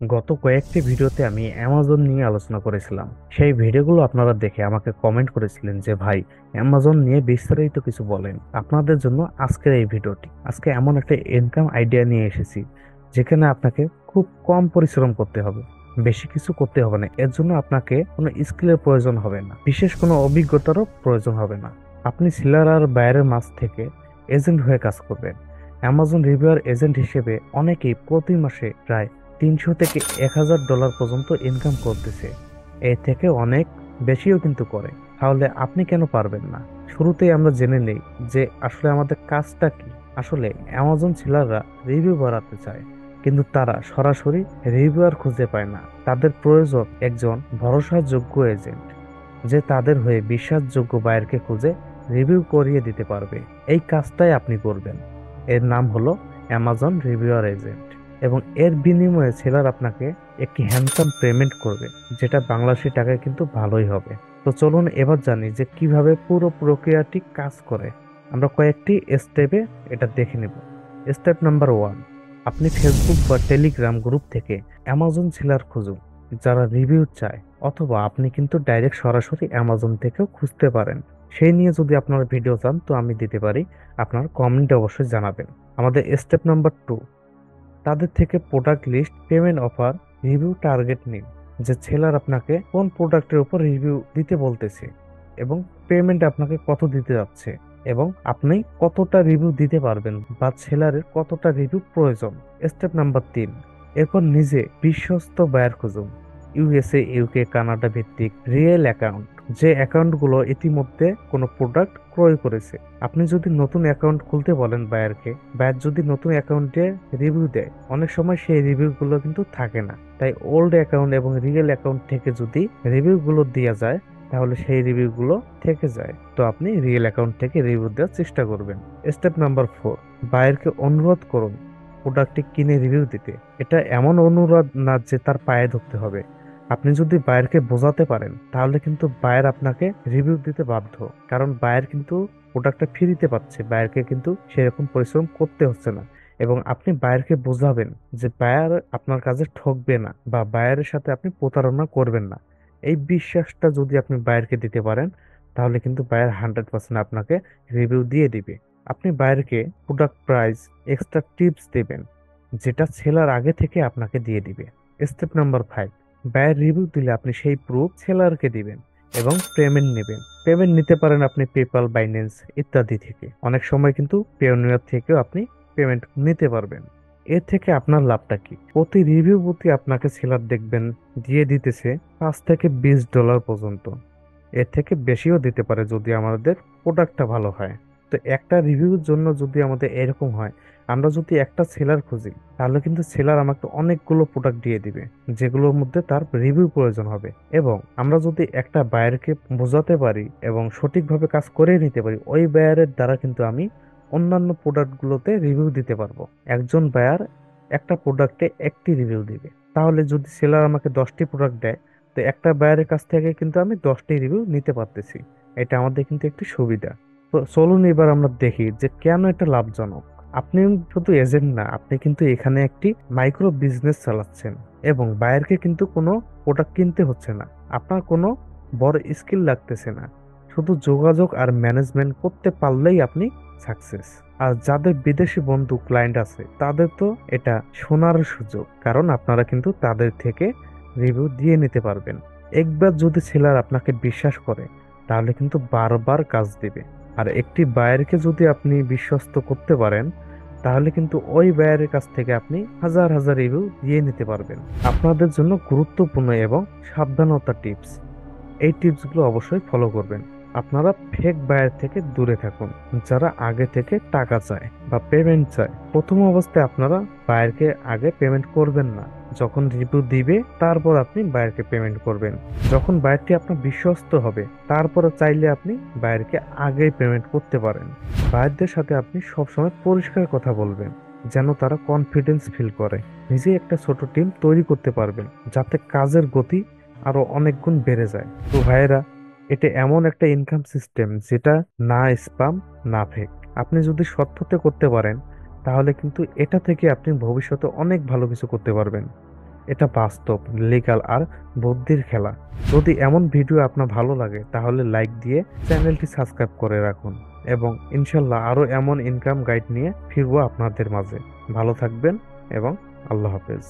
গত কয়েকটি ভিডিওতে আমি অ্যামাজন নিয়ে আলোচনা করেছিলাম। সেই ভিডিওগুলো আপনারা দেখে আমাকে কমেন্ট করেছিলেন যে ভাই, অ্যামাজন নিয়ে বিস্তারিত কিছু বলেন। আপনাদের জন্য আজকের এই ভিডিওটি। আজকে এমন একটা ইনকাম আইডিয়া নিয়ে এসেছি যেখানে আপনাকে খুব কম পরিশ্রম করতে হবে, বেশি কিছু করতে হবে না। এর জন্য আপনাকে কোনো স্কিলের প্রয়োজন হবে না, বিশেষ কোনো অভিজ্ঞতারও প্রয়োজন হবে না। আপনি সেলার আর বায়ারের মাঝ থেকে এজেন্ট হয়ে কাজ করবেন। অ্যামাজন রিভিউয়ার এজেন্ট হিসেবে অনেকেই প্রতি মাসে প্রায় 300 থেকে 1000 ডলার পর্যন্ত ইনকাম করতেছে। এর থেকে অনেক বেশিও কিন্তু করে। তাহলে আপনি কেন পারবেন না? শুরুতেই আমরা জেনে নেই যে আসলে আমাদের কাজটা কি। আসলে অ্যামাজন সেলাররা রিভিউ বাড়াতে চায়, কিন্তু তারা সরাসরি রিভিউয়ার খুঁজে পায় না। তাদের প্রয়োজন একজন ভরসাযোগ্য এজেন্ট, যে তাদের হয়ে বিশ্বাসযোগ্য বায়ারকে খুঁজে রিভিউ করিয়ে দিতে পারবে। এই কাজটাই আপনি করবেন। এর নাম হলো অ্যামাজন রিভিউয়ার এজেন্ট, এবং এর বিনিময়ে সেলার আপনাকে একটি হ্যান্ডসাম পেমেন্ট করবে, যেটা বাংলাদেশি টাকায় কিন্তু ভালোই হবে। তো চলুন এবার জানি যে কিভাবে পুরো প্রক্রিয়াটি কাজ করে। আমরা কয়েকটি স্টেপে এটা দেখে নেব। স্টেপ নাম্বার 1, আপনি ফেসবুক বা টেলিগ্রাম গ্রুপ থেকে অ্যামাজন সেলার খুঁজুন যারা রিভিউ চায়, অথবা আপনি কিন্তু ডাইরেক্ট সরাসরি অ্যামাজন থেকেও খুঁজতে পারেন। সেই নিয়ে যদি আপনারা ভিডিও চান তো আমি দিতে পারি, আপনার কমেন্টে অবশ্যই জানাবেন। আমাদের স্টেপ নাম্বার 2, তাদের থেকে product list, payment offer, review target নিন। যে সেলার আপনাকে কোন প্রোডাক্টের উপর রিভিউ দিতে বলতেছে, এবং পেমেন্ট আপনাকে কত দিতে যাচ্ছে, এবং আপনি কতটা রিভিউ দিতে পারবেন বা সেলারের কতটা রিভিউ প্রয়োজন। স্টেপ নাম্বার 3, এরপর নিজে বিশ্বস্ত বায়ার খুঁজুন। ইউএসএ, ইউকে, কানাডা ভিত্তিক রিয়েল অ্যাকাউন্ট, যে অ্যাকাউন্টগুলো ইতিমধ্যে কোনো প্রোডাক্ট ক্রয় করেছে। আপনি যদি নতুন অ্যাকাউন্ট খুলতে বলেন বায়ারকে, বায়ার যদি নতুন অ্যাকাউন্টে রিভিউ দেয়, অনেক সময় সেই রিভিউগুলো কিন্তু থাকে না। তাই ওল্ড অ্যাকাউন্ট এবং রিয়েল অ্যাকাউন্ট থেকে যদি রিভিউগুলো দেওয়া যায়, তাহলে সেই রিভিউগুলো থেকে যায়। তো আপনি রিয়েল অ্যাকাউন্ট থেকে রিভিউ দেওয়ার চেষ্টা করবেন। স্টেপ নাম্বার 4, বায়ারকে অনুরোধ করুন প্রোডাক্টটি কিনে রিভিউ দিতে। এটা এমন অনুরোধ না যে তার পায়ে ধরতে হবে। আপনি যদি বায়ারকে বোঝাতে পারেন, তাহলে কিন্তু বায়ার আপনাকে রিভিউ দিতে বাধ্য। কারণ বায়ার কিন্তু প্রোডাক্টটা ফ্রিতে পাচ্ছে, বায়ারকে কিন্তু সেরকম পরিশ্রম করতে হচ্ছে না। এবং আপনি বায়ারকে বোঝাবেন যে বায়ার আপনার কাছে ঠকবে না, বা বায়ারের সাথে আপনি প্রতারণা করবেন না। এই বিশ্বাসটা যদি আপনি বায়ারকে দিতে পারেন, তাহলে কিন্তু বায়ার 100% আপনাকে রিভিউ দিয়ে দিবে। আপনি বায়ারকে প্রোডাক্ট প্রাইস, এক্সট্রা টিপস দেবেন, যেটা সেলার আগে থেকে আপনাকে দিয়ে দিবে। স্টেপ নাম্বার 5, বায়ার রিভিউ দিলে আপনি সেই প্রুফ সেলারকে দিবেন এবং পেমেন্ট নেবেন। পেমেন্ট নিতে পারেন আপনি পেপাল, বাইন্যান্স ইত্যাদি থেকে। অনেক সময় কিন্তু পেওনিয়ার থেকেও আপনি পেমেন্ট নিতে পারবেন। এর থেকে আপনার লাভটা কি? প্রতি রিভিউ প্রতি আপনাকে সেলার দেখবেন দিয়ে দিতেছে $5 থেকে $20 পর্যন্ত। এর থেকে বেশিও দিতে পারে যদি আমাদের প্রোডাক্টটা ভালো হয়। তো একটা রিভিউর জন্য যদি আমাদের এরকম হয়, আমরা যদি একটা সেলার খুঁজি, তাহলে কিন্তু সেলার আমাকে অনেকগুলো প্রোডাক্ট দিয়ে দিবে, যেগুলোর মধ্যে তার রিভিউ প্রয়োজন হবে। এবং আমরা যদি একটা বায়ারকে বোঝাতে পারি এবং সঠিকভাবে কাজ করে নিতে পারি, ওই বায়ারের দ্বারা কিন্তু আমি অন্যান্য প্রোডাক্টগুলোতে রিভিউ দিতে পারবো। একজন বায়ার একটা প্রোডাক্টে একটি রিভিউ দিবে। তাহলে যদি সেলার আমাকে 10টি প্রোডাক্ট দেয়, তো একটা বায়ারের কাছ থেকে কিন্তু আমি 10টি রিভিউ নিতে পারতেছি। এটা আমাদের কিন্তু একটি সুবিধা। তো চলুন এবার আমরা দেখি যে কেন এটা লাভজনক। আপনি শুধু এজেন্ট না, আপনি কিন্তু এখানে একটি মাইক্রো বিজনেস চালাচ্ছেন, এবং বায়ারকে কিন্তু কোনো প্রোডাক্ট কিনতে হচ্ছে না। আপনার কোনো বড় স্কিল লাগতেছে না। শুধু যোগাযোগ আর ম্যানেজমেন্ট করতে পারলেই আপনি সাকসেস। আর যাদের বিদেশি বন্ধু ক্লায়েন্ট আছে, তাদের তো এটা শোনার সুযোগ, কারণ আপনারা কিন্তু তাদের থেকে রিভিউ দিয়ে নিতে পারবেন। একবার যদি সেলার আপনাকে বিশ্বাস করে, তাহলে কিন্তু বারবার কাজ দিবে। আর একটি বায়ারকে যদি আপনি বিশ্বস্ত করতে পারেন, তাহলে কিন্তু ওই বায়ারের কাছ থেকে আপনি হাজার হাজার রিভিউ দিয়ে নিতে পারবেন। আপনাদের জন্য গুরুত্বপূর্ণ এবং সাবধানতা টিপস, এই টিপসগুলো অবশ্যই ফলো করবেন। আপনারা ফেক বায়ার থেকে দূরে থাকুন, যারা আগে থেকে টাকা চায় বা পেমেন্ট চায়। প্রথম অবস্থায় আপনারা বায়ারকে আগে পেমেন্ট করবেন না। যখন রিভিউ দিবে, তারপর আপনি বায়ারকে পেমেন্ট করবেন। যখন বায়ারটি আপনার বিশ্বস্ত হবে, তারপরে চাইলে আপনি বায়ারকে আগেই পেমেন্ট করতে পারেন। বায়ারদের সাথে আপনি সবসময় পরিষ্কার কথা বলবেন, যেন তারা কনফিডেন্স ফিল করে। নিজে একটা ছোট টিম তৈরি করতে পারবেন, যাতে কাজের গতি আরো অনেক গুণ বেড়ে যায়। তো ভাইয়েরা, এটা এমন একটা ইনকাম সিস্টেম যেটা না স্পাম, না ফেক। আপনি যদি সৎ করতে পারেন, তাহলে কিন্তু এটা থেকে আপনি ভবিষ্যতে অনেক ভালো কিছু করতে পারবেন। এটা বাস্তব, লিগ্যাল আর বুদ্ধির খেলা। যদি এমন ভিডিও আপনার ভালো লাগে তাহলে লাইক দিয়ে চ্যানেলটি সাবস্ক্রাইব করে রাখুন, এবং ইনশাল্লাহ আরো এমন ইনকাম গাইড নিয়ে ফিরবো আপনাদের মাঝে। ভালো থাকবেন এবং আল্লাহ হাফেজ।